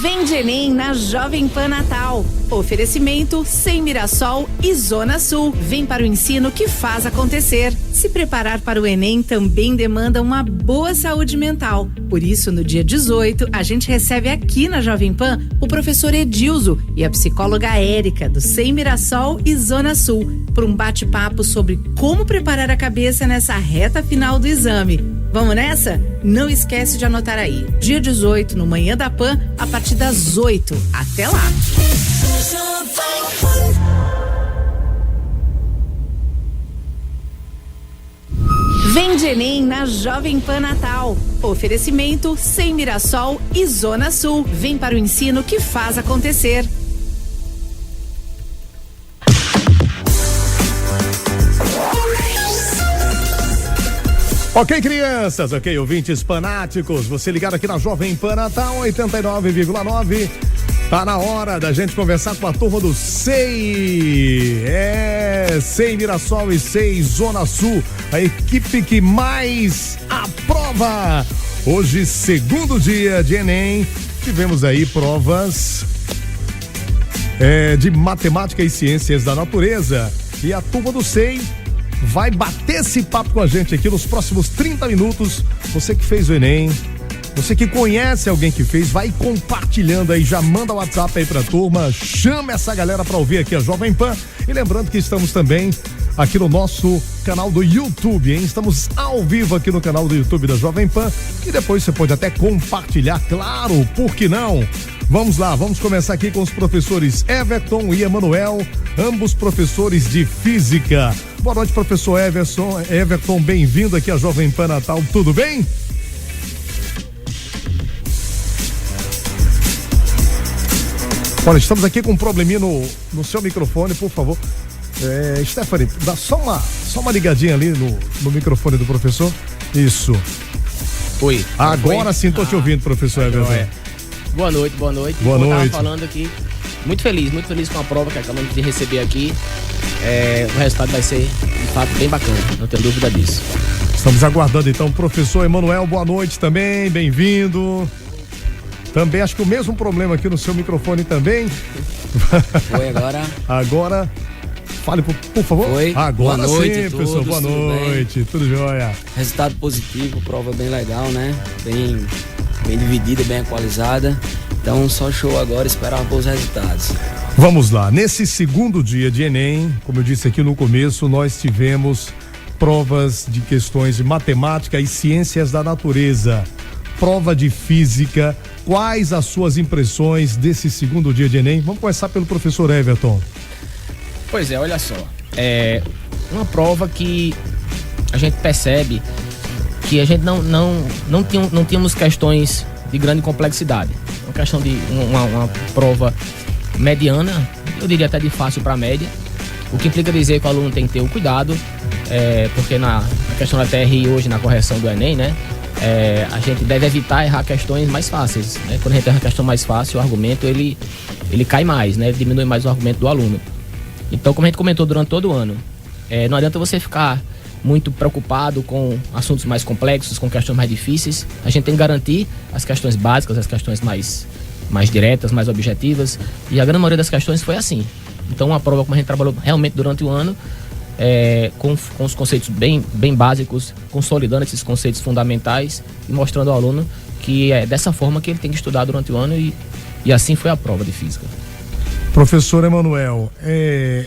Vem de Enem na Jovem Pan Natal. Oferecimento Sem Mirassol e Zona Sul. Vem para o ensino que faz acontecer. Se preparar para o Enem também demanda uma boa saúde mental. Por isso, no dia 18, a gente recebe aqui na Jovem Pan o professor Edilzo e a psicóloga Érica, do Sem Mirassol e Zona Sul, para um bate-papo sobre como preparar a cabeça nessa reta final do exame. Vamos nessa? Não esquece de anotar aí. Dia 18, no Manhã da Pan, a partir das 8. Até lá! Vem de Enem na Jovem Pan Natal. Oferecimento Sem Mirassol e Zona Sul. Vem para o ensino que faz acontecer. Ok, crianças, ok, ouvintes fanáticos, você ligado aqui na Jovem Pan Natal 89,9. Tá na hora da gente conversar com a turma do SEI. SEI Mirassol e SEI Zona Sul, a equipe que mais aprova. Hoje, segundo dia de Enem, tivemos aí provas de matemática e ciências da natureza. E a turma do SEI vai bater esse papo com a gente aqui nos próximos 30 minutos. Você que fez o Enem, você que conhece alguém que fez, vai compartilhando aí, já manda o WhatsApp aí pra turma, chama essa galera pra ouvir aqui a Jovem Pan. E lembrando que estamos também aqui no nosso canal do YouTube, hein? Estamos ao vivo aqui no canal do YouTube da Jovem Pan e depois você pode até compartilhar, claro, por que não? Vamos lá, vamos começar aqui com os professores Everton e Emanuel, ambos professores de Física. Boa noite, professor Everton, bem-vindo aqui à Jovem Pan Natal, tudo bem? Olha, estamos aqui com um probleminha no seu microfone, por favor. Stephanie, dá só uma ligadinha ali no microfone do professor. Isso. Oi. Agora sim tô te ouvindo, professor Everton. Boa noite. Boa noite. Eu tava falando aqui, muito feliz com a prova que acabamos de receber aqui. O resultado vai ser, de fato, bem bacana, não tenho dúvida disso. Estamos aguardando então o professor Emanuel, boa noite também, bem-vindo. Também acho que o mesmo problema aqui no seu microfone também. Foi agora. Agora, fale por favor. Foi. Agora boa noite, sim, professor, boa noite, tudo jóia. Resultado positivo, prova bem legal, né? Bem dividida, bem equalizada. Então só show agora, esperar bons resultados. Vamos lá, nesse segundo dia de Enem, como eu disse aqui no começo, nós tivemos provas de questões de matemática e ciências da natureza, prova de física. Quais as suas impressões desse segundo dia de Enem? Vamos começar pelo professor Everton. Pois é, olha só, uma prova que a gente percebe que a gente não tínhamos questões de grande complexidade. Uma questão de uma prova mediana, eu diria até de fácil para média, o que implica dizer que o aluno tem que ter o cuidado, porque na questão da TRI hoje, na correção do Enem, né, a gente deve evitar errar questões mais fáceis, né? Quando a gente erra a questão mais fácil, o argumento ele cai mais, né? Ele diminui mais o argumento do aluno. Então, como a gente comentou durante todo o ano, não adianta você ficar muito preocupado com assuntos mais complexos, com questões mais difíceis. A gente tem que garantir as questões básicas, as questões mais diretas, mais objetivas, e a grande maioria das questões foi assim. Então, uma prova como a gente trabalhou realmente durante o ano, com os conceitos bem básicos, consolidando esses conceitos fundamentais e mostrando ao aluno que é dessa forma que ele tem que estudar durante o ano, e assim foi a prova de física. Professor Emanuel,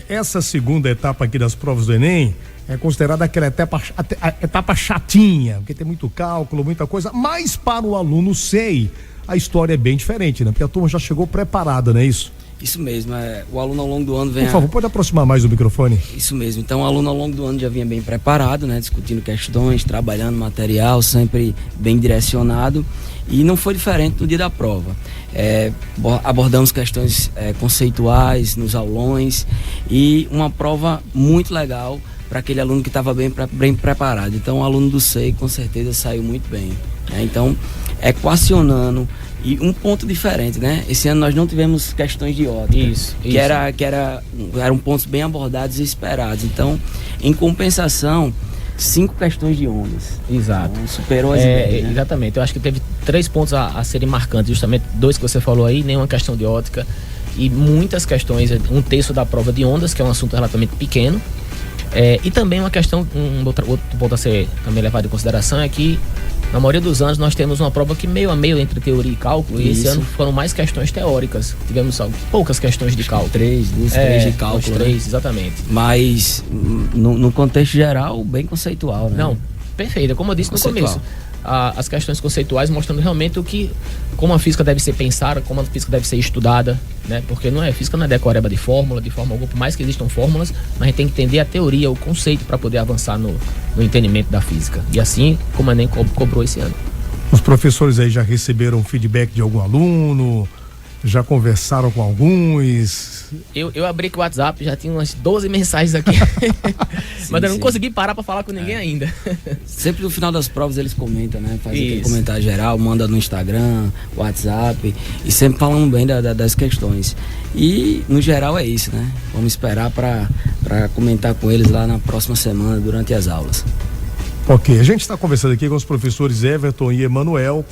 essa segunda etapa aqui das provas do Enem é considerada aquela etapa chatinha, porque tem muito cálculo, muita coisa, mas para o aluno SEI a história é bem diferente, né? Porque a turma já chegou preparada, não é isso? Isso mesmo, o aluno ao longo do ano vem... Por favor, pode aproximar mais do microfone? Isso mesmo, então o aluno ao longo do ano já vinha bem preparado, né? Discutindo questões, trabalhando material, sempre bem direcionado, e não foi diferente no dia da prova. Abordamos questões conceituais nos aulões, e uma prova muito legal para aquele aluno que estava bem preparado. Então o aluno do SEI com certeza saiu muito bem, né? Então, equacionando. E um ponto diferente, né? Esse ano nós não tivemos questões de ótica. Isso. Eram pontos bem abordados e esperados. Então, em compensação, 5 questões de ondas. Exato. Então, superou as ideias, né? Exatamente. Eu acho que teve 3 pontos a serem marcantes, justamente 2 que você falou aí, nenhuma questão de ótica e muitas questões, 1/3 da prova de ondas, que é um assunto relativamente pequeno. E também uma questão, outro ponto a ser também levado em consideração é que na maioria dos anos nós temos uma prova que meio a meio entre teoria e cálculo. Isso. E esse ano foram mais questões teóricas. Tivemos poucas questões de cálculo. 3 de cálculo. 3, exatamente. Mas no contexto geral, bem conceitual, né? Não, perfeito. Como eu disse no começo, as questões conceituais mostrando realmente como a física deve ser pensada, como a física deve ser estudada, né? Porque física não é decoreba de forma alguma, por mais que existam fórmulas, mas a gente tem que entender a teoria, o conceito para poder avançar no entendimento da física. E assim como a ENEM cobrou esse ano. Os professores aí já receberam feedback de algum aluno? Já conversaram com alguns? Eu abri aqui o WhatsApp, já tinha umas 12 mensagens aqui. Mas eu não consegui parar para falar com ninguém ainda. Sempre no final das provas eles comentam, né? Faz aquele comentário geral, manda no Instagram, WhatsApp, e sempre falando bem das questões. E no geral é isso, né? Vamos esperar para comentar com eles lá na próxima semana, durante as aulas. Ok, a gente está conversando aqui com os professores Everton e Emanuel,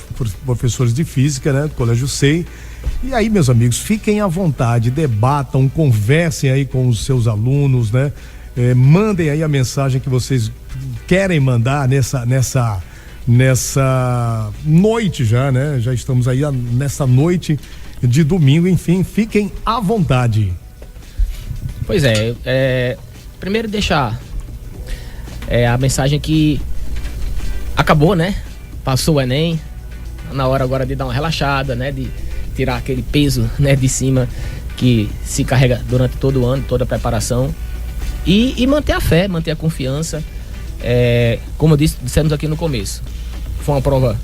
professores de física, né, do Colégio SEI. E aí, meus amigos, fiquem à vontade, debatam, conversem aí com os seus alunos, né? Mandem aí a mensagem que vocês querem mandar nessa noite já, né? Já estamos aí nessa noite de domingo, enfim, fiquem à vontade. Pois primeiro deixar a mensagem que acabou, né? Passou o Enem, na hora agora de dar uma relaxada, né? De tirar aquele peso, né, de cima que se carrega durante todo o ano, toda a preparação e manter a fé, manter a confiança. Como dissemos aqui no começo, foi uma prova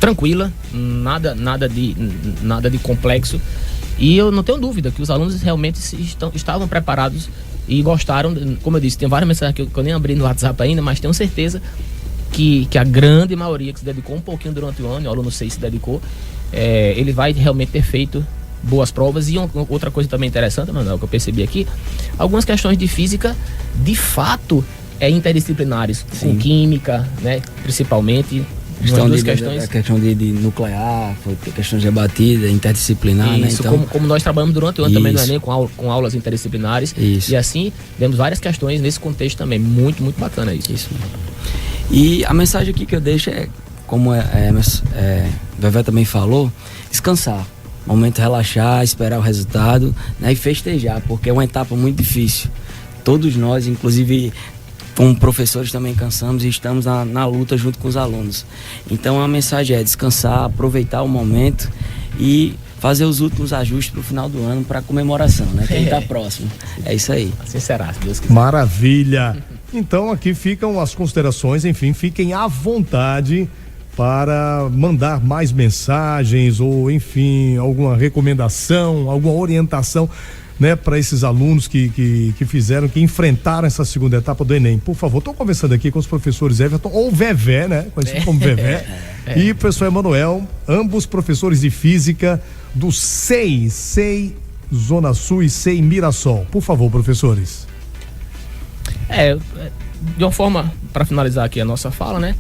tranquila, nada de complexo, e eu não tenho dúvida que os alunos realmente estavam preparados e gostaram. Como eu disse, tem várias mensagens que eu nem abri no WhatsApp ainda, mas tenho certeza que a grande maioria que se dedicou um pouquinho durante o ano, o aluno 6 se dedicou, ele vai realmente ter feito boas provas. E outra coisa também interessante, Manuel, que eu percebi aqui, algumas questões de física de fato interdisciplinares. Sim. Com química, né, principalmente. A questão de nuclear, questão de rebatida, interdisciplinar, isso, né? Então, como nós trabalhamos durante o ano também no Enem com aulas interdisciplinares. Isso. E assim, vemos várias questões nesse contexto também. Muito, muito bacana isso. Isso mesmo. E a mensagem aqui que eu deixo como Vevé também falou, descansar. Momento de relaxar, esperar o resultado, né, e festejar, porque é uma etapa muito difícil. Todos nós, inclusive como professores, também cansamos e estamos na luta junto com os alunos. Então a mensagem é descansar, aproveitar o momento e fazer os últimos ajustes para o final do ano, para a comemoração, né? Quem está próximo. É isso aí. Assim será, se Deus quiser. Maravilha! Então aqui ficam as considerações, enfim, fiquem à vontade para mandar mais mensagens ou, enfim, alguma recomendação, alguma orientação, né, para esses alunos que enfrentaram essa segunda etapa do Enem. Por favor, estou conversando aqui com os professores Everton ou Vevé, né, conhecido como Vevé, e o professor Emanuel, ambos professores de física do SEI Zona Sul e SEI Mirassol. Por favor, professores. De uma forma, para finalizar aqui a nossa fala, né,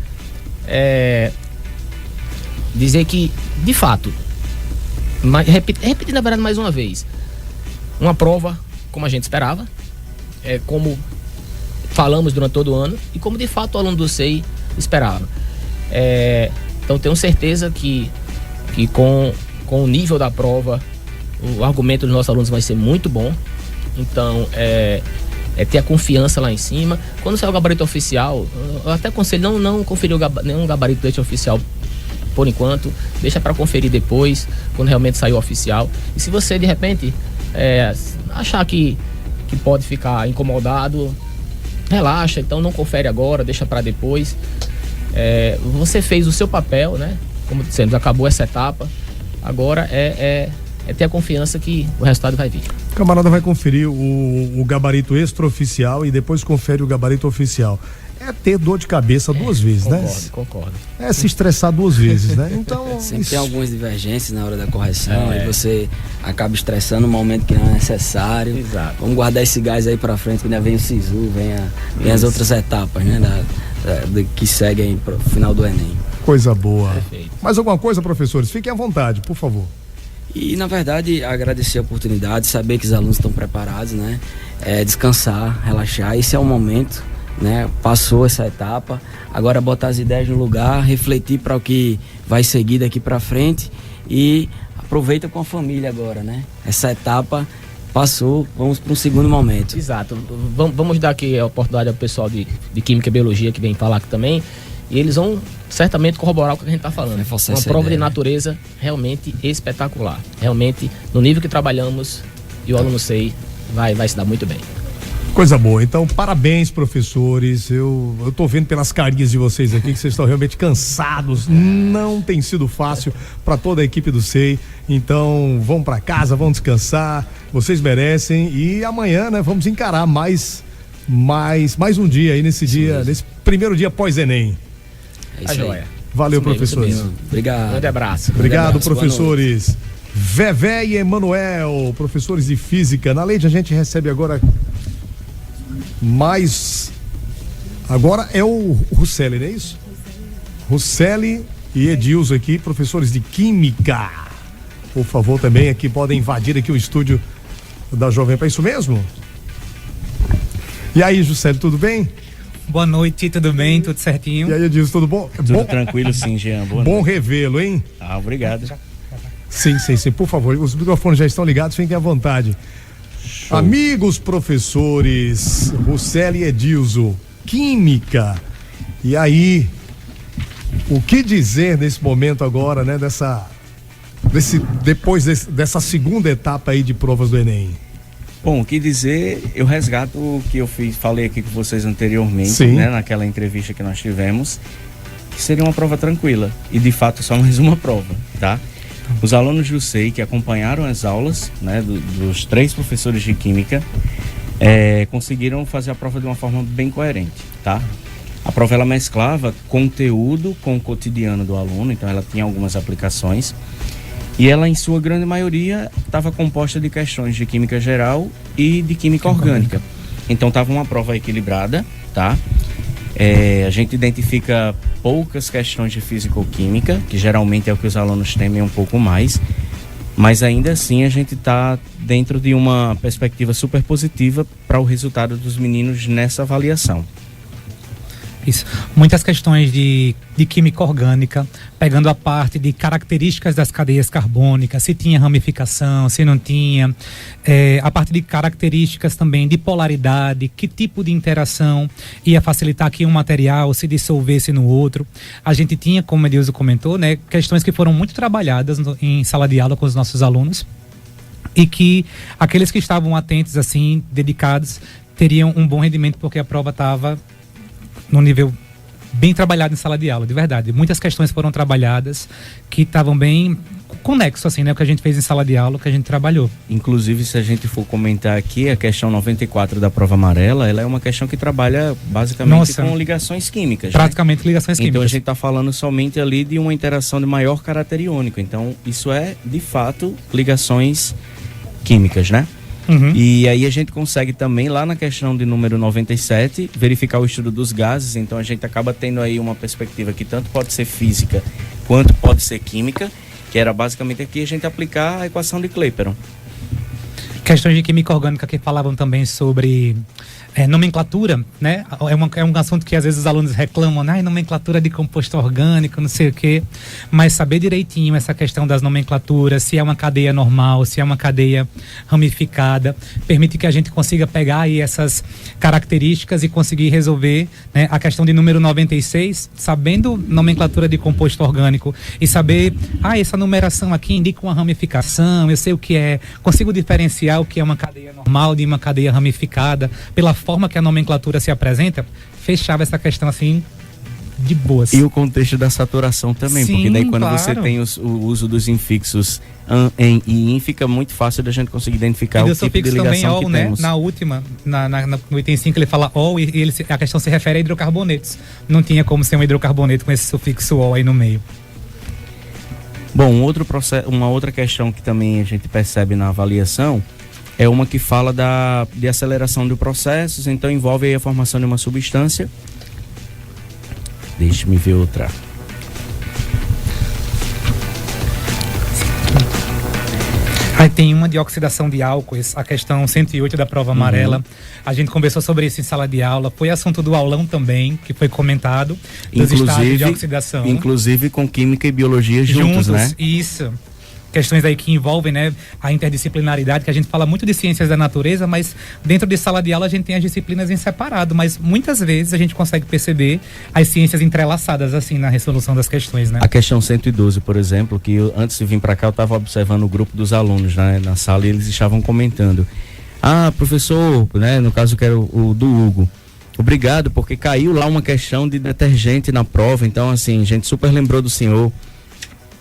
dizer que, de fato, repetindo na verdade mais uma vez, uma prova como a gente esperava, como falamos durante todo o ano e como de fato o aluno do SEI esperava. Então tenho certeza que com o nível da prova, o argumento dos nossos alunos vai ser muito bom. Então ter a confiança lá em cima. Quando sair o gabarito oficial, eu até aconselho não conferir nenhum gabarito desse oficial por enquanto, deixa para conferir depois, quando realmente sair o oficial. E se você de repente achar que pode ficar incomodado, relaxa, então não confere agora, deixa para depois. Você fez o seu papel, né? Como dissemos, acabou essa etapa, agora é ter a confiança que o resultado vai vir. O camarada vai conferir o gabarito extraoficial e depois confere o gabarito oficial. É ter dor de cabeça duas vezes, Concordo. É se estressar duas vezes, né? Então. Sempre tem algumas divergências na hora da correção e você acaba estressando no momento que não é necessário. Exato. Vamos guardar esse gás aí pra frente, que ainda vem o SISU, vem as outras etapas, né? que seguem para o final do Enem. Coisa boa. Perfeito. Mais alguma coisa, professores? Fiquem à vontade, por favor. E, na verdade, agradecer a oportunidade, saber que os alunos estão preparados, né? Descansar, relaxar, esse é o momento, né? Passou essa etapa, agora botar as ideias no lugar, refletir para o que vai seguir daqui para frente e aproveita com a família agora, né? Essa etapa passou, vamos para um segundo momento. Exato. Vamos dar aqui a oportunidade ao pessoal de Química e Biologia que vem falar aqui também. E eles vão certamente corroborar o que a gente está falando. Reforçar uma essa prova ideia, de natureza realmente espetacular. Realmente, no nível que trabalhamos, e o aluno SEI vai se dar muito bem. Coisa boa. Então, parabéns, professores. Eu tô vendo pelas carinhas de vocês aqui que vocês estão realmente cansados. Não tem sido fácil para toda a equipe do SEI. Então, vão para casa, vão descansar. Vocês merecem. E amanhã, né, vamos encarar mais um dia aí nesse dia, nesse primeiro dia pós-ENEM. É isso aí. Joia. Valeu, Isso mesmo, professores. isso mesmo. Obrigado. Grande abraço. Obrigado, abraço, professores. Vevé e Emanuel, professores de física. Na Leide a gente recebe agora mais. Agora é o Russelli, não é isso? Russelli e Edilson aqui, professores de química. Por favor, também aqui podem invadir aqui o estúdio da Jovem Pan, é isso mesmo? E aí, Juscelio, tudo bem? Boa noite, tudo bem? Tudo certinho? E aí, Edilson, tudo bom? Tudo tranquilo, sim, Jean. Boa Bom noite. revê-lo, hein? Obrigado. Sim, por favor, os microfones já estão ligados, fiquem à vontade. Show. Amigos professores, Russelli e Edilson, química. E aí, o que dizer nesse momento agora, né, depois dessa segunda etapa aí de provas do Enem? Bom, o que dizer, eu resgato o que eu falei aqui com vocês anteriormente, Sim. né, naquela entrevista que nós tivemos, que seria uma prova tranquila, e de fato só mais uma prova, tá? Os alunos do SEI que acompanharam as aulas, né, dos 3 professores de Química, conseguiram fazer a prova de uma forma bem coerente, tá? A prova ela mesclava conteúdo com o cotidiano do aluno, então ela tinha algumas aplicações, e ela em sua grande maioria estava composta de questões de Química Geral e de Química Orgânica. Então estava uma prova equilibrada, tá? A gente identifica poucas questões de Físico-Química, que geralmente é o que os alunos temem um pouco mais, mas ainda assim a gente está dentro de uma perspectiva super positiva para o resultado dos meninos nessa avaliação. Isso. Muitas questões de química orgânica, pegando a parte de características das cadeias carbônicas, se tinha ramificação, se não tinha, a parte de características também de polaridade, que tipo de interação ia facilitar que um material se dissolvesse no outro. A gente tinha, como o Edilson comentou, né, questões que foram muito trabalhadas em sala de aula com os nossos alunos e que aqueles que estavam atentos, assim, dedicados, teriam um bom rendimento porque a prova estava num nível bem trabalhado em sala de aula, de verdade. Muitas questões foram trabalhadas que estavam bem conexo, assim, né? O que a gente fez em sala de aula, o que a gente trabalhou. Inclusive, se a gente for comentar aqui, a questão 94 da prova amarela, ela é uma questão que trabalha basicamente com ligações químicas. Praticamente, né? Ligações químicas. Então a gente está falando somente ali de uma interação de maior caráter iônico. Então isso é, de fato, ligações químicas, né? Uhum. E aí a gente consegue também, lá na questão de número 97, verificar o estudo dos gases. Então a gente acaba tendo aí uma perspectiva que tanto pode ser física quanto pode ser química, que era basicamente aqui a gente aplicar a equação de Clapeyron. Questões de química orgânica que falavam também sobre nomenclatura, né? É um assunto que às vezes os alunos reclamam, né? Nomenclatura de composto orgânico, não sei o quê. Mas saber direitinho essa questão das nomenclaturas, se é uma cadeia normal, se é uma cadeia ramificada, permite que a gente consiga pegar aí essas características e conseguir resolver, né, a questão de número 96, sabendo nomenclatura de composto orgânico e saber, essa numeração aqui indica uma ramificação, eu sei o que é, consigo diferenciar o que é uma cadeia normal de uma cadeia ramificada, pela forma que a nomenclatura se apresenta, fechava essa questão assim de boas. E o contexto da saturação também, Sim, porque daí quando claro. você tem o uso dos infixos an, em e in, fica muito fácil da gente conseguir identificar o tipo de ligação também, que né? temos. Na última, no item 5 ele fala ol e a questão se refere a hidrocarbonetos. Não tinha como ser um hidrocarboneto com esse sufixo ol aí no meio. Bom, uma outra questão que também a gente percebe na avaliação é uma que fala de aceleração de processos, então envolve aí a formação de uma substância Deixe-me ver outra. Aí tem uma de oxidação de álcoois, a questão 108 da prova amarela. A gente conversou sobre isso em sala de aula. Foi assunto do aulão também, que foi comentado, dos estágios de oxidação. Inclusive com química e biologia juntos, né? Isso. Questões aí que envolvem, né, a interdisciplinaridade, que a gente fala muito de ciências da natureza, mas dentro de sala de aula a gente tem as disciplinas em separado, mas muitas vezes a gente consegue perceber as ciências entrelaçadas assim na resolução das questões, né? A questão 112, por exemplo, que antes de vir para cá eu estava observando o grupo dos alunos, né, na sala, e eles estavam comentando: ah, professor, né, no caso que era o do Hugo, obrigado, porque caiu lá uma questão de detergente na prova, então assim, a gente super lembrou do senhor.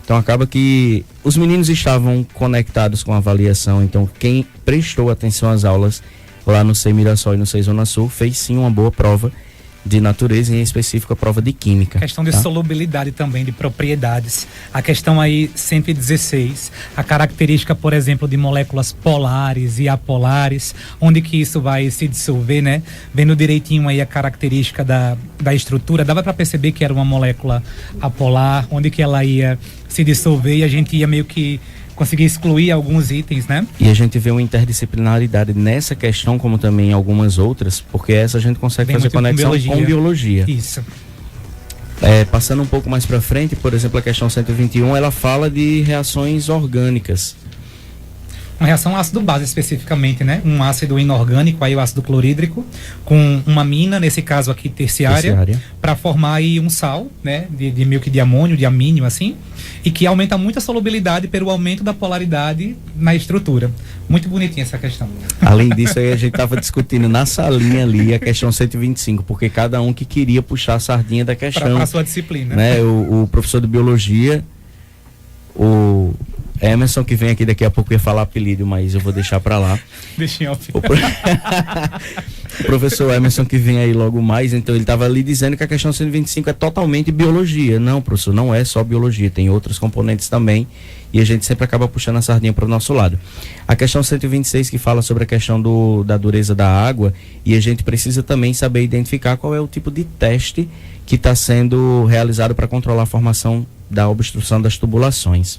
Então acaba que os meninos estavam conectados com a avaliação, então quem prestou atenção às aulas lá no SEI Mirassol e no SEI Zona Sul fez sim uma boa prova de natureza, em específico a prova de química. Questão de solubilidade também, de propriedades. A questão aí 116, a característica, por exemplo, de moléculas polares e apolares, onde que isso vai se dissolver, né? Vendo direitinho aí a característica da estrutura, dava para perceber que era uma molécula apolar, onde que ela ia se dissolver e a gente ia meio que conseguir excluir alguns itens, né? E a gente vê uma interdisciplinaridade nessa questão, como também em algumas outras, porque essa a gente consegue fazer conexão com biologia. Isso. Passando um pouco mais para frente, por exemplo, a questão 121, ela fala de reações orgânicas. Uma reação ácido-base especificamente, né? Um ácido inorgânico, aí o ácido clorídrico, com uma mina, nesse caso aqui terciária. Para formar aí um sal, né? De meio que de amônio, de amínio, assim, e que aumenta muito a solubilidade pelo aumento da polaridade na estrutura. Muito bonitinha essa questão. Além disso, aí a gente estava discutindo na salinha ali a questão 125, porque cada um que queria puxar a sardinha da questão. Para a sua disciplina. Né? O professor de biologia, o Emerson, que vem aqui daqui a pouco, ia falar apelido, mas eu vou deixar pra lá. Deixa em off. O professor Emerson, que vem aí logo mais, então ele estava ali dizendo que a questão 125 é totalmente biologia. Não, professor, não é só biologia, tem outros componentes também, e a gente sempre acaba puxando a sardinha para o nosso lado. A questão 126, que fala sobre a questão da dureza da água, e a gente precisa também saber identificar qual é o tipo de teste que está sendo realizado para controlar a formação da obstrução das tubulações.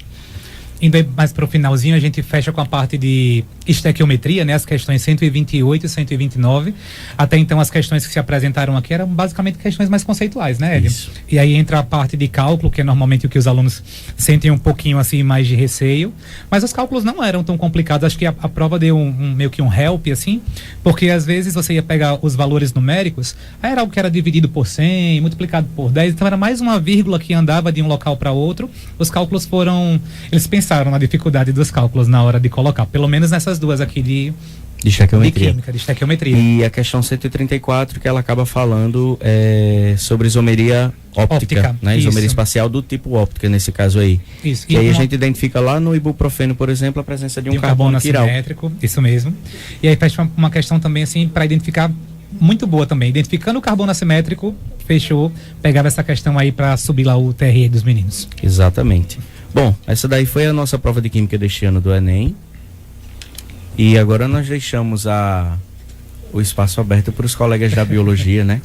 Indo mais para o finalzinho, a gente fecha com a parte de estequiometria, né? As questões 128 e 129. Até então, as questões que se apresentaram aqui eram basicamente questões mais conceituais, né, Hélio? Isso. E aí entra a parte de cálculo, que é normalmente o que os alunos sentem um pouquinho assim mais de receio. Mas os cálculos não eram tão complicados. Acho que a prova deu meio que um help, assim, porque às vezes você ia pegar os valores numéricos, aí era algo que era dividido por 100, multiplicado por 10, então era mais uma vírgula que andava de um local para outro. Os cálculos eles pensaram na dificuldade dos cálculos na hora de colocar, pelo menos nessas duas aqui de estequiometria. De química, de estequiometria. E a questão 134, que ela acaba falando sobre isomeria óptica, né? Isomeria espacial do tipo óptica, nesse caso aí. Isso. E aí a gente identifica lá no ibuprofeno, por exemplo, a presença de um carbono quiral. Assimétrico, isso mesmo. E aí fecha uma questão também assim, para identificar, muito boa também, identificando o carbono assimétrico, fechou, pegava essa questão aí para subir lá o TRE dos meninos. Exatamente. Bom, essa daí foi a nossa prova de química deste ano do Enem. E agora nós deixamos o espaço aberto para os colegas da biologia, né?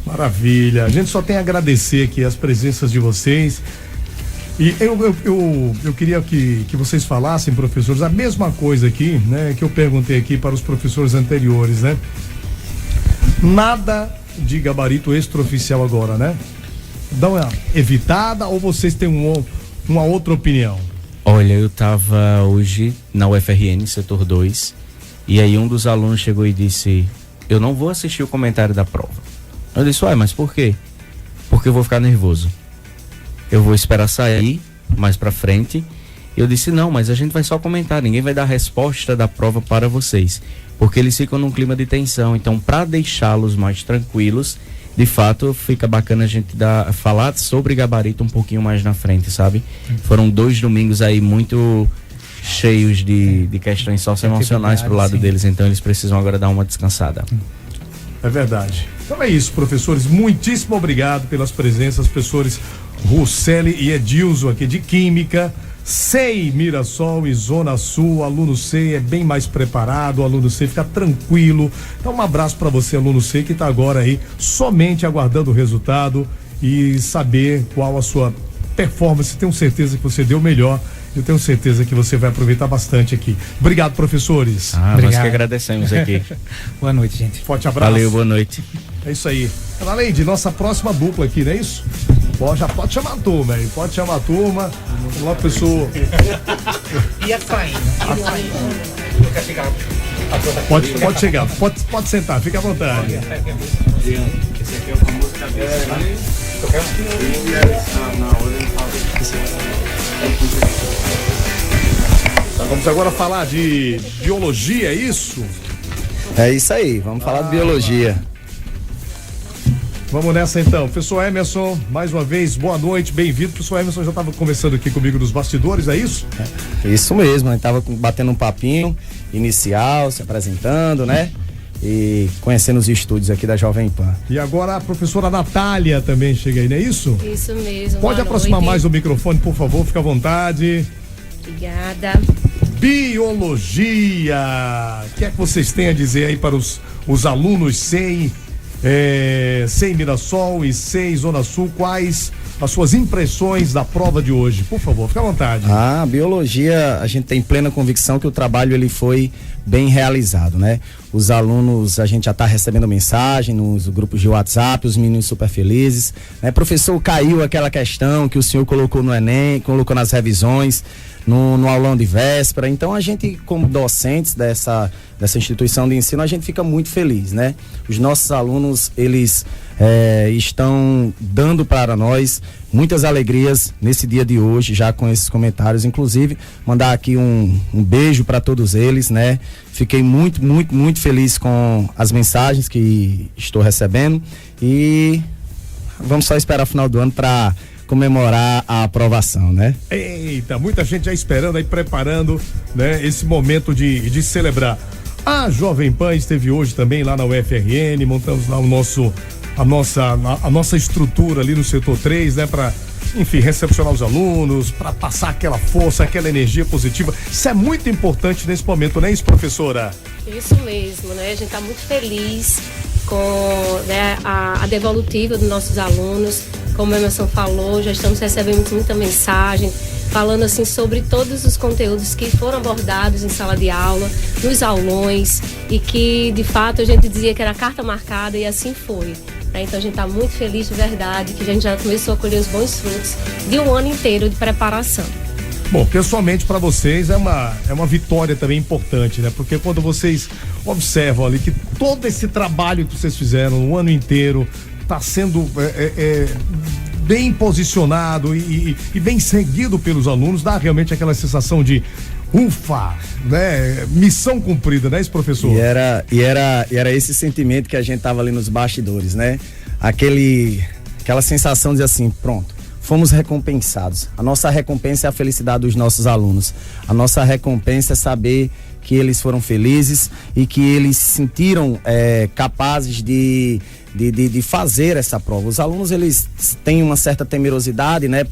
Maravilha. A gente só tem a agradecer aqui as presenças de vocês. E eu queria que vocês falassem, professores, a mesma coisa aqui, né? Que eu perguntei aqui para os professores anteriores, né? Nada de gabarito extraoficial agora, né? Dá uma evitada ou vocês têm uma outra opinião? Olha, eu estava hoje na UFRN, setor 2, e aí um dos alunos chegou e disse: eu não vou assistir o comentário da prova. Eu disse: ué, mas por quê? Porque eu vou ficar nervoso. Eu vou esperar sair mais pra frente. Eu disse: não, mas a gente vai só comentar, ninguém vai dar a resposta da prova para vocês, porque eles ficam num clima de tensão. Então, para deixá-los mais tranquilos, de fato, fica bacana a gente falar sobre gabarito um pouquinho mais na frente, sabe? Foram 2 domingos aí muito cheios de questões socioemocionais pro lado deles, então eles precisam agora dar uma descansada. É verdade. Então é isso, professores. Muitíssimo obrigado pelas presenças, professores Russelli e Edilson aqui de Química, SEI Mirassol e Zona Sul. O aluno SEI é bem mais preparado, o aluno SEI fica tranquilo. Então um abraço para você, aluno SEI, que está agora aí somente aguardando o resultado e saber qual a sua performance. Tenho certeza que você deu o melhor. Eu tenho certeza que você vai aproveitar bastante aqui. Obrigado, professores. Nós que agradecemos aqui. Boa noite, gente. Forte abraço. Valeu, boa noite. É isso aí. Além de nossa próxima dupla aqui, não é isso? Já pode chamar a turma aí. Pode chamar a turma. Vamos lá, professor. E a faina? Pode chegar. Pode sentar. Fica à vontade. Esse aqui é o famoso cabeça, né? Vamos agora falar de biologia, é isso? É isso aí, vamos falar de biologia. Vamos nessa então. Professor Emerson, mais uma vez, boa noite, bem-vindo. Professor Emerson já estava conversando aqui comigo nos bastidores, é isso? Isso mesmo, a gente estava batendo um papinho inicial, se apresentando, né? E conhecendo os estúdios aqui da Jovem Pan. E agora a professora Natália também chega aí, não é isso? Isso mesmo. Pode aproximar mais o microfone, por favor, fica à vontade. Obrigada. Biologia. O que é que vocês têm a dizer aí para os alunos SEI Mirassol e SEI Zona Sul? Quais as suas impressões da prova de hoje? Por favor, fica à vontade. A biologia, a gente tem plena convicção que o trabalho ele foi bem realizado, né? Os alunos, a gente já está recebendo mensagem nos grupos de WhatsApp, os meninos super felizes, né? Professor, caiu aquela questão que o senhor colocou no Enem, colocou nas revisões, no aulão de véspera. Então a gente, como docentes dessa instituição de ensino, a gente fica muito feliz, né? Os nossos alunos, eles estão dando para nós muitas alegrias nesse dia de hoje, já com esses comentários. Inclusive, mandar aqui um beijo para todos eles, né? Fiquei muito, muito, muito feliz com as mensagens que estou recebendo e vamos só esperar o final do ano para comemorar a aprovação, né? Eita, muita gente já esperando aí, preparando, né, esse momento de celebrar. A Jovem Pan esteve hoje também lá na UFRN, montamos lá a nossa estrutura ali no setor 3, né, para, enfim, recepcionar os alunos, para passar aquela força, aquela energia positiva. Isso é muito importante nesse momento, não é isso, professora? Isso mesmo, né? A gente está muito feliz com, né, a devolutiva dos nossos alunos. Como o Emerson falou, já estamos recebendo muita mensagem falando assim sobre todos os conteúdos que foram abordados em sala de aula, nos aulões, e que de fato a gente dizia que era carta marcada, e assim foi. Então a gente está muito feliz de verdade, que a gente já começou a colher os bons frutos de um ano inteiro de preparação. Bom, pessoalmente para vocês é uma vitória também importante, né? Porque quando vocês observam ali que todo esse trabalho que vocês fizeram o ano inteiro está sendo bem posicionado e bem seguido pelos alunos, dá realmente aquela sensação de ufa, né? Missão cumprida, né, esse professor? E era esse sentimento que a gente tava ali nos bastidores, né? Aquela sensação de assim, pronto, fomos recompensados. A nossa recompensa é a felicidade dos nossos alunos. A nossa recompensa é saber que eles foram felizes e que eles se sentiram capazes de fazer essa prova. Os alunos, eles têm uma certa temerosidade, né,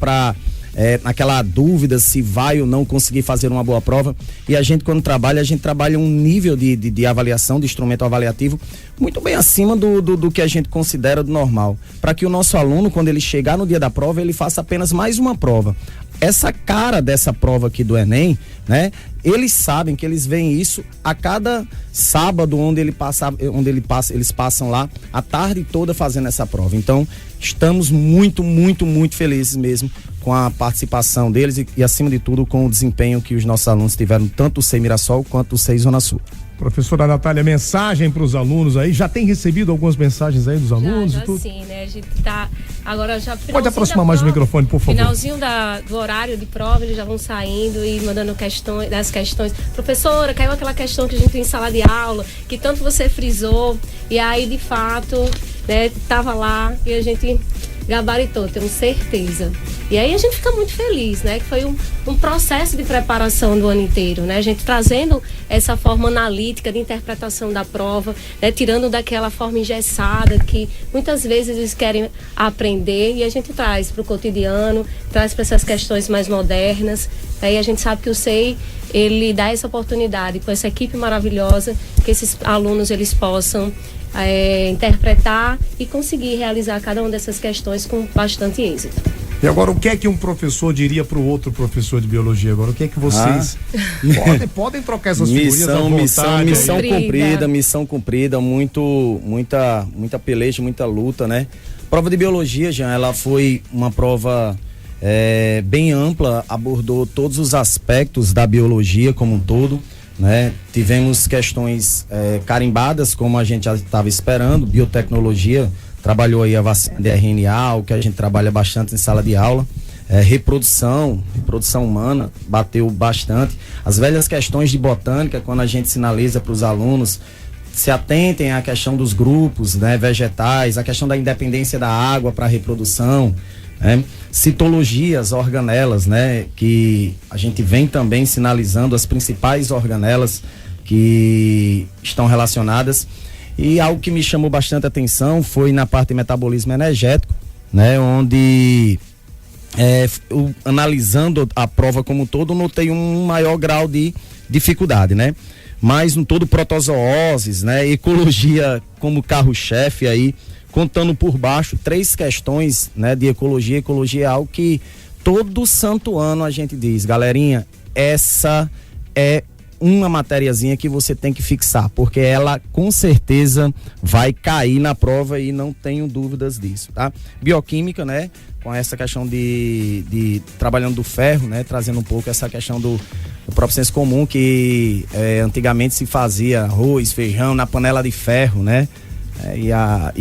naquela dúvida se vai ou não conseguir fazer uma boa prova, e a gente, quando trabalha, a gente trabalha um nível de avaliação, de instrumento avaliativo muito bem acima do que a gente considera do normal, para que o nosso aluno, quando ele chegar no dia da prova, ele faça apenas mais uma prova. Essa cara dessa prova aqui do Enem, né? Eles sabem que eles veem isso a cada sábado eles passam lá a tarde toda fazendo essa prova. Então, estamos muito, muito, muito felizes mesmo com a participação deles e acima de tudo, com o desempenho que os nossos alunos tiveram, tanto o SEI Mirassol quanto o SEI Zona Sul. Professora Natália, mensagem para os alunos aí, já tem recebido algumas mensagens aí dos alunos? Já e tudo? sim, né? A gente tá agora já... Pode aproximar mais o microfone, por favor. Finalzinho do horário de prova, eles já vão saindo e mandando das questões. Professora, caiu aquela questão que a gente tem em sala de aula, que tanto você frisou, e aí de fato, né, tava lá e a gente gabaritou, tenho certeza. E aí a gente fica muito feliz, né? Que foi um processo de preparação do ano inteiro, né? A gente trazendo essa forma analítica de interpretação da prova, né? Tirando daquela forma engessada que muitas vezes eles querem aprender, e a gente traz para o cotidiano, traz para essas questões mais modernas. Aí a gente sabe que o SEI, ele dá essa oportunidade com essa equipe maravilhosa, que esses alunos eles possam interpretar e conseguir realizar cada uma dessas questões com bastante êxito. E agora, o que é que um professor diria para o outro professor de biologia? Agora, o que é que vocês podem trocar essas figurinhas à vontade? Missão cumprida, muita peleja, muita luta, né? Prova de biologia, Jean, ela foi uma prova bem ampla, abordou todos os aspectos da biologia como um todo, né? Tivemos questões carimbadas, como a gente já estava esperando, biotecnologia, trabalhou aí a vacina de RNA, o que a gente trabalha bastante em sala de aula. Reprodução humana, bateu bastante. As velhas questões de botânica, quando a gente sinaliza para os alunos, se atentem à questão dos grupos, né, vegetais, a questão da independência da água para a reprodução, né? Citologias, organelas, né, que a gente vem também sinalizando as principais organelas que estão relacionadas. E algo que me chamou bastante atenção foi na parte de metabolismo energético, né, onde analisando a prova como um todo, notei um maior grau de dificuldade, né? Mas no todo, protozooses, né, ecologia como carro-chefe aí, contando por baixo 3 questões, né, de ecologia. Ecologia é algo que todo santo ano a gente diz, galerinha, essa é uma matériazinha que você tem que fixar, porque ela com certeza vai cair na prova e não tenho dúvidas disso, tá? Bioquímica, né, com essa questão de trabalhando do ferro, né, trazendo um pouco essa questão do próprio senso comum, que antigamente se fazia arroz, feijão na panela de ferro, né? E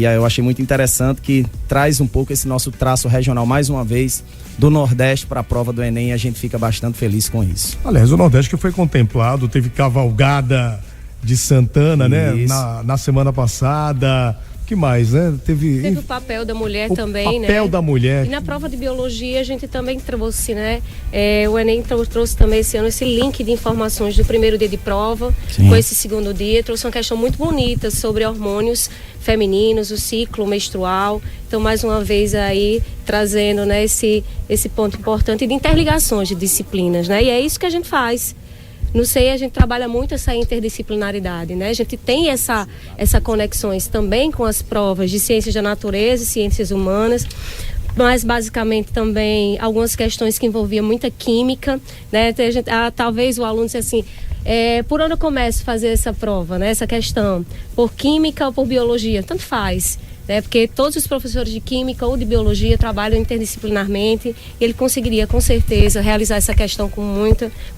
eu achei muito interessante que traz um pouco esse nosso traço regional, mais uma vez, do Nordeste para a prova do Enem, e a gente fica bastante feliz com isso. Aliás, o Nordeste que foi contemplado, teve cavalgada de Santana, né? Na semana passada. Que mais, né? Teve o papel da mulher também, né? O papel da mulher. E na prova de biologia a gente também trouxe, né? O Enem trouxe também esse ano esse link de informações do primeiro dia de prova. Sim. Com esse segundo dia. Trouxe uma questão muito bonita sobre hormônios femininos, o ciclo menstrual. Então, mais uma vez aí, trazendo, né, esse ponto importante de interligações de disciplinas, né? E é isso que a gente faz. No SEI a gente trabalha muito essa interdisciplinaridade, né? A gente tem essa conexões também com as provas de ciências da natureza e ciências humanas, mas basicamente também algumas questões que envolviam muita química, né? Talvez o aluno disse assim, por onde eu começo a fazer essa prova, né? Essa questão, por química ou por biologia, tanto faz. Né, porque todos os professores de química ou de biologia trabalham interdisciplinarmente, e ele conseguiria com certeza realizar essa questão com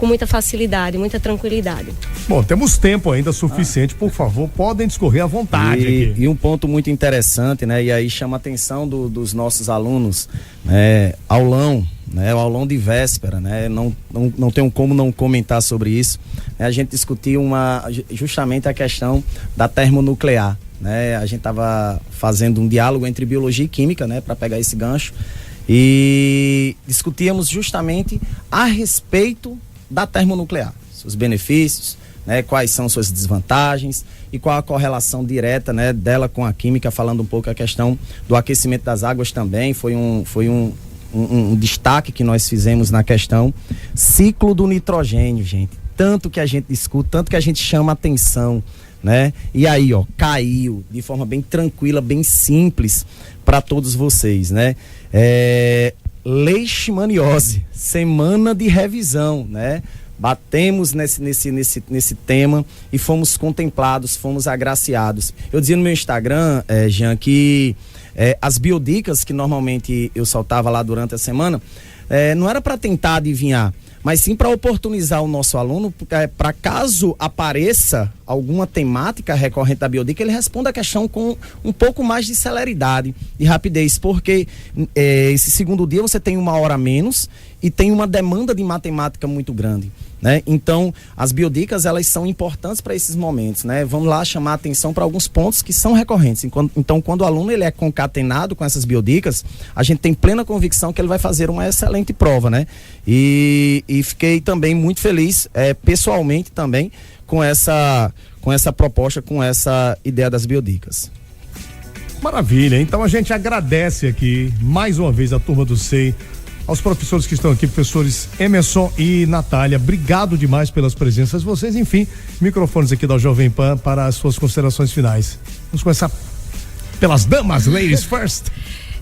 muita facilidade, muita tranquilidade. Bom, temos tempo ainda suficiente, por favor, podem discorrer à vontade. E um ponto muito interessante, né, e aí chama a atenção dos nossos alunos, né, aulão, né, o aulão de véspera, né, não tenho como não comentar sobre isso. A gente discutiu justamente a questão da termonuclear. Né, a gente estava fazendo um diálogo entre biologia e química, né, para pegar esse gancho, e discutíamos justamente a respeito da termonuclear, seus benefícios, né, quais são suas desvantagens e qual a correlação direta, né, dela com a química, falando um pouco a questão do aquecimento das águas também. Foi um destaque que nós fizemos na questão ciclo do nitrogênio, gente, tanto que a gente discute, tanto que a gente chama atenção, né? E aí, ó, caiu de forma bem tranquila, bem simples para todos vocês, né? Leishmaniose, semana de revisão, né? Batemos nesse tema e fomos contemplados, fomos agraciados. Eu dizia no meu Instagram, Jean, que as biodicas que normalmente eu soltava lá durante a semana, não era para tentar adivinhar, mas sim para oportunizar o nosso aluno, para caso apareça alguma temática recorrente da biodica, ele responda a questão com um pouco mais de celeridade e rapidez, porque esse segundo dia você tem 1 hora a menos e tem uma demanda de matemática muito grande, né? Então, as biodicas, elas são importantes para esses momentos, né? Vamos lá chamar a atenção para alguns pontos que são recorrentes. Então, quando o aluno ele é concatenado com essas biodicas, a gente tem plena convicção que ele vai fazer uma excelente prova, né? E fiquei também muito feliz, pessoalmente também, com essa proposta, com essa ideia das biodicas. Maravilha, então a gente agradece aqui mais uma vez a turma do SEI, aos professores que estão aqui, professores Emerson e Natália, obrigado demais pelas presenças de vocês. Enfim, microfones aqui da Jovem Pan para as suas considerações finais. Vamos começar pelas damas, ladies first.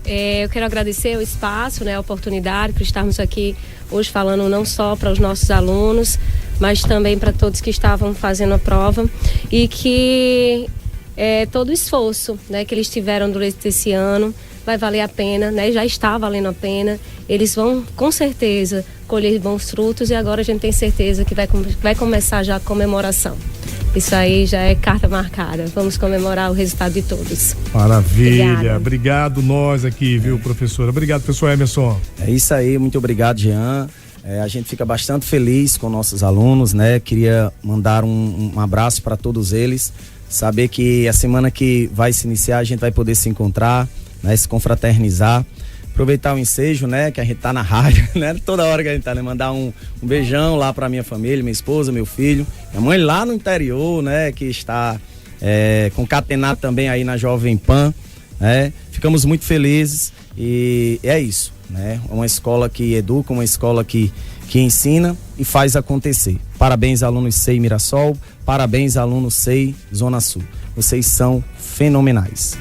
Eu quero agradecer o espaço, né, a oportunidade por estarmos aqui hoje falando não só para os nossos alunos, mas também para todos que estavam fazendo a prova, e que todo o esforço, né, que eles tiveram durante esse ano vai valer a pena, né? Já está valendo a pena. Eles vão, com certeza, colher bons frutos, e agora a gente tem certeza que vai começar já a comemoração. Isso aí já é carta marcada. Vamos comemorar o resultado de todos. Maravilha. Obrigada. Obrigado nós aqui, viu, professora? Obrigado, professor Emerson. É isso aí, muito obrigado, Jean. A gente fica bastante feliz com nossos alunos, né? Queria mandar um abraço para todos eles. Saber que a semana que vai se iniciar a gente vai poder se encontrar, né, se confraternizar, aproveitar o ensejo, né, que a gente tá na rádio, né, toda hora que a gente tá, né, mandar um beijão lá pra minha família, minha esposa, meu filho, minha mãe lá no interior, né, que está concatenado também aí na Jovem Pan, né, ficamos muito felizes, e é isso, né, uma escola que educa, uma escola que ensina e faz acontecer. Parabéns, alunos SEI Mirassol, parabéns, alunos SEI Zona Sul, vocês são fenomenais.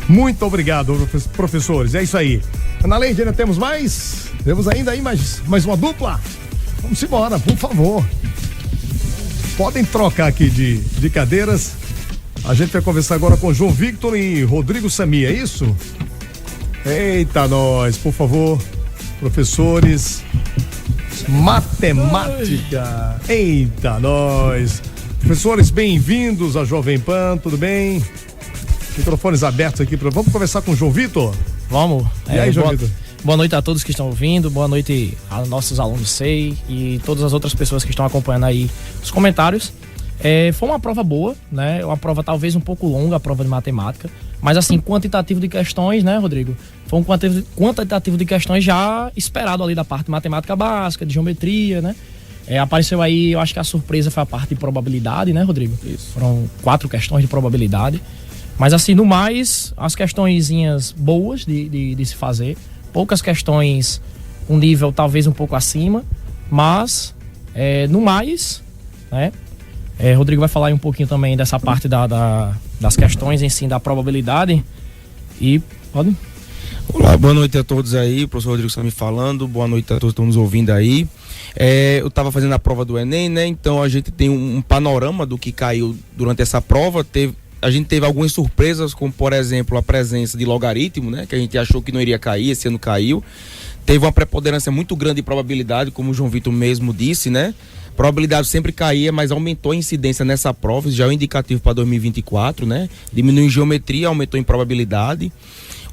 Muito obrigado, professores. É isso aí. Ana Leide, ainda temos mais? Temos ainda aí mais uma dupla? Vamos embora, por favor. Podem trocar aqui de cadeiras. A gente vai conversar agora com João Victor e Rodrigo Sami, é isso? Eita, nós, por favor, professores. Matemática. Eita, nós. Professores, bem-vindos à Jovem Pan, tudo bem? Microfones abertos aqui. Vamos conversar com o João Vitor? Vamos. E aí, João Vitor? Boa noite a todos que estão ouvindo, boa noite aos nossos alunos SEI e todas as outras pessoas que estão acompanhando aí os comentários. Foi uma prova boa, né? Uma prova talvez um pouco longa, a prova de matemática, mas assim, quantitativo de questões, né, Rodrigo? Foi um quantitativo de questões já esperado ali da parte de matemática básica, de geometria, né? Apareceu aí, eu acho que a surpresa foi a parte de probabilidade, né, Rodrigo? Isso. Foram 4 questões de probabilidade. Mas assim, no mais, as questõezinhas boas de se fazer, poucas questões com nível talvez um pouco acima, mas no mais, né? Rodrigo vai falar aí um pouquinho também dessa parte das questões em si, da probabilidade. E pode. Olá, boa noite a todos aí, o professor Rodrigo está me falando, boa noite a todos que estão nos ouvindo aí. Eu estava fazendo a prova do Enem, né? Então a gente tem um panorama do que caiu durante essa prova. A gente teve algumas surpresas, como por exemplo a presença de logaritmo, né? Que a gente achou que não iria cair, esse ano caiu. Teve uma preponderância muito grande de probabilidade, como o João Vitor mesmo disse, né? Probabilidade sempre caía, mas aumentou a incidência nessa prova, já é um indicativo para 2024, né? Diminuiu em geometria, aumentou em probabilidade.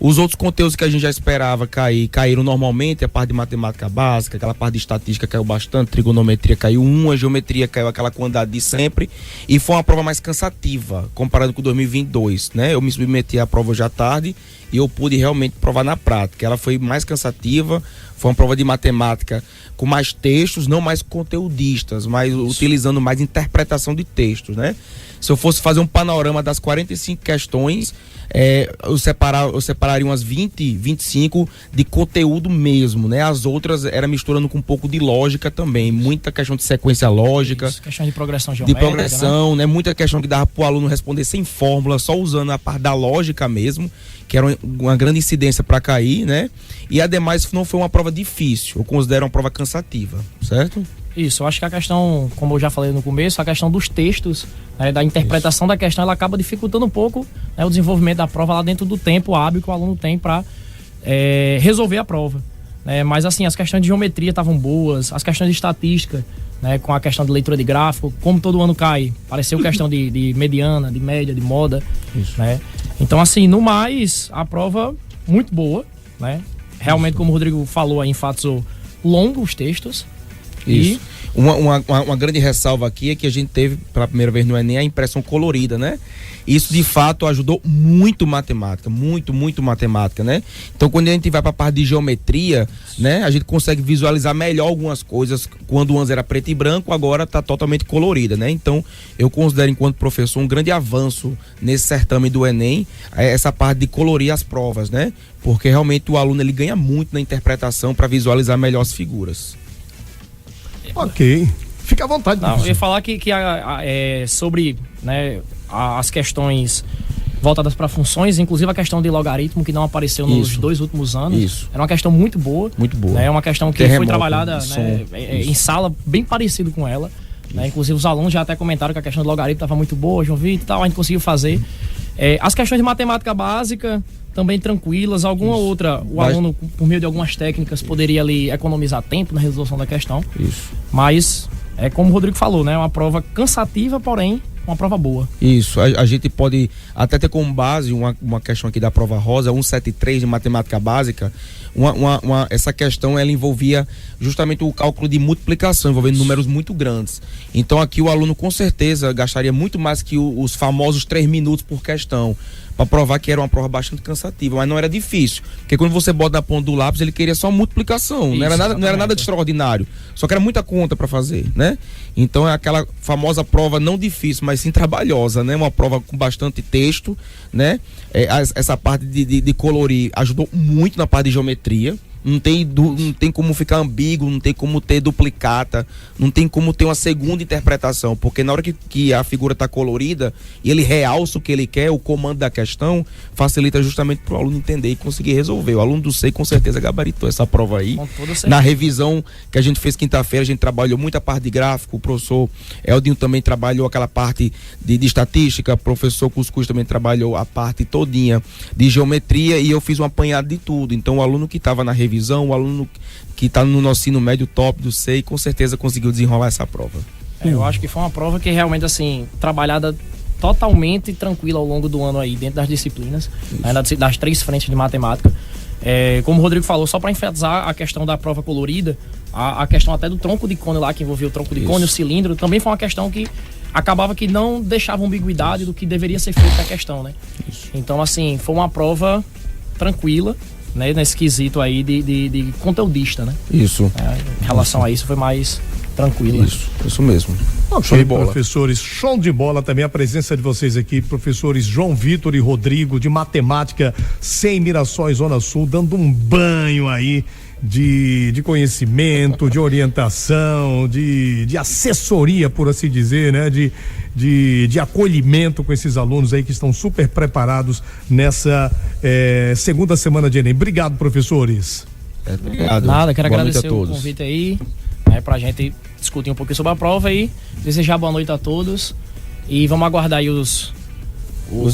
Os outros conteúdos que a gente já esperava caíram normalmente, a parte de matemática básica, aquela parte de estatística caiu bastante, trigonometria caiu 1, a geometria caiu aquela quantidade de sempre, e foi uma prova mais cansativa, comparado com 2022, né? Eu me submeti à prova hoje à tarde e eu pude realmente provar na prática. Ela foi mais cansativa, foi uma prova de matemática com mais textos, não mais conteudistas, mas utilizando mais interpretação de textos, né? Se eu fosse fazer um panorama das 45 questões, eu separaria umas 20, 25 de conteúdo mesmo, né? As outras era misturando com um pouco de lógica também, muita questão de sequência lógica. Isso, questão de progressão geométrica. De progressão, né? Muita questão que dava pro aluno responder sem fórmula, só usando a parte da lógica mesmo, que era uma grande incidência para cair, né? E ademais não foi uma prova difícil, eu considero uma prova cansativa, certo? Isso, eu acho que a questão, como eu já falei no começo, a questão dos textos, né, da interpretação da questão, ela acaba dificultando um pouco, né, o desenvolvimento da prova lá dentro do tempo hábil que o aluno tem para resolver a prova. Mas assim, as questões de geometria estavam boas, as questões de estatística, né, com a questão de leitura de gráfico, como todo ano cai, apareceu questão de mediana, de média, de moda. Isso. Né? Então assim, no mais, a prova muito boa, né? Realmente, como o Rodrigo falou aí, enfatizou, longo os textos. Isso. Uma grande ressalva aqui é que a gente teve, pela primeira vez no Enem, a impressão colorida, né? Isso, de fato, ajudou muito matemática, muito matemática, né? Então, quando a gente vai para a parte de geometria, né? A gente consegue visualizar melhor algumas coisas. Quando antes era preto e branco, agora está totalmente colorida, né? Então, eu considero, enquanto professor, um grande avanço nesse certame do Enem, essa parte de colorir as provas, né? Porque, realmente, o aluno, ele ganha muito na interpretação para visualizar melhor as figuras. Ok. Fica à vontade. Não, eu ia falar que sobre, né, as questões voltadas para funções, inclusive a questão de logaritmo, que não apareceu nos 2 últimos anos. Isso. Era uma questão muito boa. Muito boa. É uma questão que foi trabalhada, né, em sala, bem parecido com ela. Né? Inclusive os alunos já até comentaram que a questão do logaritmo estava muito boa, João Vitor e tal, a gente conseguiu fazer. As questões de matemática básica também tranquilas, alguma outra, o aluno, por meio de algumas técnicas, poderia ali economizar tempo na resolução da questão. Isso. Mas, como o Rodrigo falou, né? É uma prova cansativa, porém, uma prova boa. Isso, a gente pode até ter como base uma questão aqui da prova rosa, 173 de matemática básica. Essa questão, ela envolvia justamente o cálculo de multiplicação, envolvendo números muito grandes. Então aqui o aluno com certeza gastaria muito mais que os famosos 3 minutos por questão, para provar que era uma prova bastante cansativa, mas não era difícil, porque quando você bota na ponta do lápis, ele queria só multiplicação. Isso, não era nada de extraordinário, só que era muita conta para fazer, né? Então é aquela famosa prova não difícil, mas sim trabalhosa, né? Uma prova com bastante texto, né? Essa parte de colorir ajudou muito na parte de geometria. Não tem como ficar ambíguo, não tem como ter duplicata, não tem como ter uma segunda interpretação, porque na hora que a figura está colorida e ele realça o que ele quer, o comando da questão facilita justamente para o aluno entender e conseguir resolver. O aluno do SEI com certeza gabaritou essa prova aí. Na revisão que a gente fez quinta-feira, a gente trabalhou muito a parte de gráfico, o professor Eldinho também trabalhou aquela parte de estatística, o professor Cuscuz também trabalhou a parte todinha de geometria, e eu fiz um apanhado de tudo. Então o aluno que estava na revisão, o aluno que está no nosso ensino médio top do SEI, com certeza conseguiu desenrolar essa prova. Eu acho que foi uma prova que realmente, assim, trabalhada totalmente tranquila ao longo do ano aí, dentro das disciplinas, né, das 3 frentes de matemática. Como o Rodrigo falou, só para enfatizar a questão da prova colorida, a questão até do tronco de cone lá, que envolveu o tronco de cone, o cilindro, também foi uma questão que acabava que não deixava ambiguidade do que deveria ser feita a questão, né? Então, assim, foi uma prova tranquila, né, nesse quesito aí de conteudista, né? Isso. Em relação a isso foi mais tranquilo. Isso mesmo. Show de bola. Professores, show de bola também a presença de vocês aqui, professores João Vitor e Rodrigo, de matemática, SEI Mirassol e Zona Sul, dando um banho aí de conhecimento, de orientação, de assessoria, por assim dizer, né? De acolhimento com esses alunos aí que estão super preparados nessa segunda semana de Enem. Obrigado, professores. Obrigado. Nada, quero agradecer o convite aí, né, pra gente discutir um pouquinho sobre a prova aí, desejar boa noite a todos e vamos aguardar aí os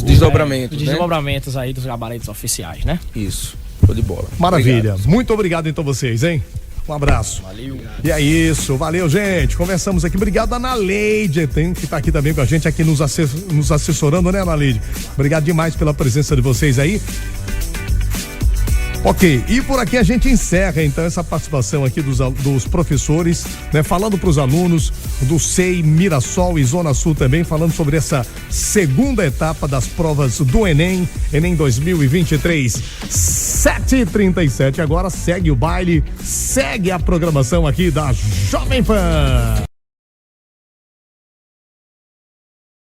desdobramentos, os desdobramentos aí dos gabaritos oficiais, né? Isso. Show de bola. Maravilha. Obrigado. Muito obrigado então vocês, hein? Um abraço. Valeu. E é isso. Valeu, gente. Conversamos aqui. Obrigado, Ana Leide, que tá aqui também com a gente, aqui nos assessorando, né, Ana Leide? Obrigado demais pela presença de vocês aí. Ok, e por aqui a gente encerra então essa participação aqui dos professores, né? Falando para os alunos do SEI, Mirassol e Zona Sul também, falando sobre essa segunda etapa das provas do Enem 2023. 7h37, agora segue o baile, segue a programação aqui da Jovem Pan.